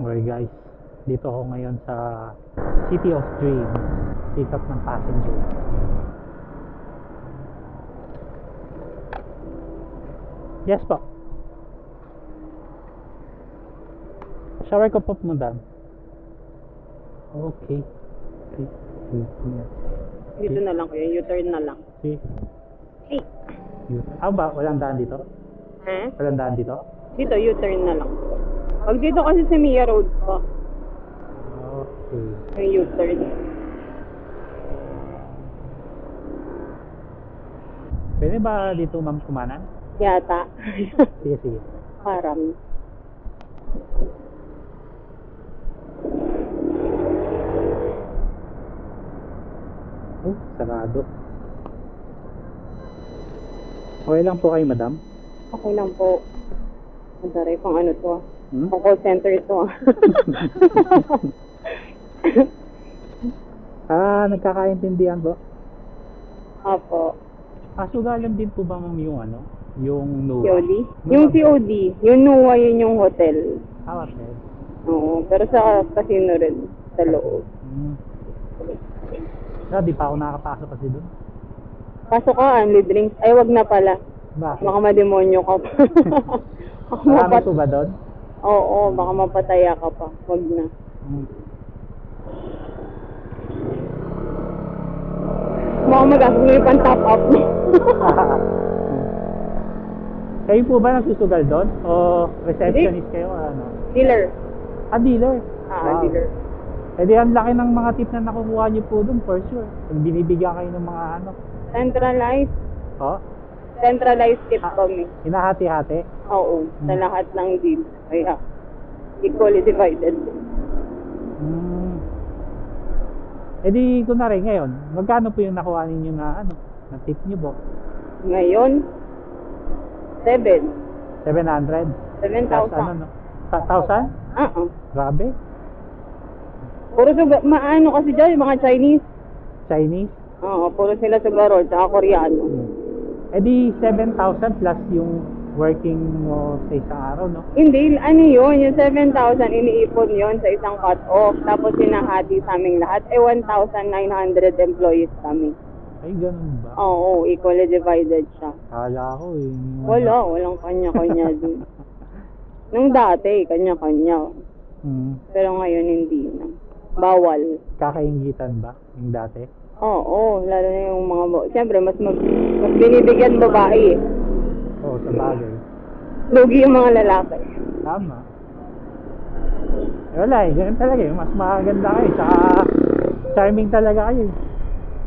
Okay guys, dito ako ngayon sa City of Dreams, pick up ng passenger. Yes po. Shower ko po madam. Okay. Dito na lang kuya, U-turn na lang. See? Hey. Ba? Walang daan dito? Walang daan dito? Dito, U-turn na lang. Pag dito kasi sa Mia Road pa, Okay. yung U-turn. Pwede ba dito ma'am kumanan? Yata. Sige, sige. Parang. Oh, sarado. Okay lang po kayo madam? Okay lang po. Madaray pang ano to ah. Hmm? Pang call center to ah. Nagkakaintindihan po? Apo. Sugalan din po ba ma'am yung ano? Yung NUA? COD? Yung COD. Yung NUA yun yung hotel. Okay. Oo. Pero sa casino rin. Sa loob. Di pa ako nakakapasok kasi doon. Pasok ka, only drinks. Ay, wag na pala. Bakit? Baka mademonyo ka pa. Baka Marami po ba doon? Oo, baka mapataya ka pa. Wag na. Baka mag-ask mo yung pang-top up mo. Kayo po ba nagsusugal doon? O receptionist kayo? Ano? Dealer. Dealer? Dealer. Eh di ang laki ng mga tip na nakukuha niyo po doon for sure. Pag binibigyan kayo ng mga ano. Centralized. Oh? Centralized tip kami. Hinahati-hati? Oo, sa lahat ng deal. Kaya, equally divided. Eh di, kunwari ngayon, magkano po yung nakuha ninyo na ano, na tip niyo po? Ngayon, 7. 700? 7,000. Ano, no? 1,000? Grabe. Puro maano kasi dyan, yung mga Chinese. Chinese? Oo, puro sila Sugarol, tsaka Koreano. Eh di, 7,000 plus yung working mo sa isang araw, no? Hindi, ano yun, yung 7,000 iniipon yun sa isang cut-off. Tapos sinahati sa aming lahat, 1,900 employees kami. Ay, ganun ba? Oo, equally divided siya. Kala ko eh. Walang kanya-kanya din. Nung dati, kanya-kanya. Pero ngayon hindi na. Bawal. Kakaingitan ba yung dati? Oo, lalo na yung mga siyempre, mas binibigyan babae eh. Oo, sa bagay. Lugi yung mga lalaki. Tama. Wala eh, ganun talaga eh. Mas maganda kayo. Tsaka charming talaga kayo eh.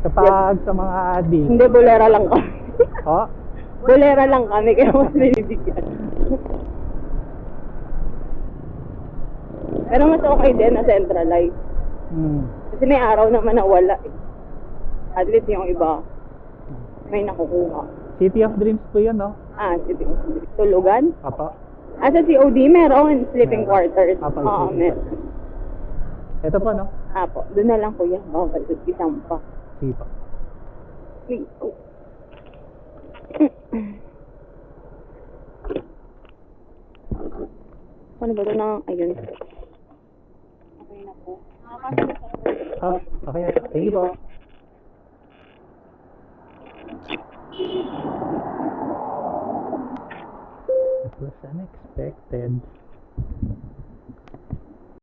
Kapag sa mga deal. Hindi, bolera lang kami. Oh? Bolera lang kami, kaya mas binibigyan. Pero mas okay din na centralized. Kasi may araw naman na wala eh. At least yung iba, may nakukuha. City of Dreams po yun, no? City of Dreams. Tulugan? Apo. Sa COD, meron sleeping quarters. Apo, meron. Ito po, no? Apo, doon na lang kuya. Bawal, isang pa. Sige po. Please. Ano ba ito na? Ayun. Okay na po. Okay. Thank you po. It was unexpected.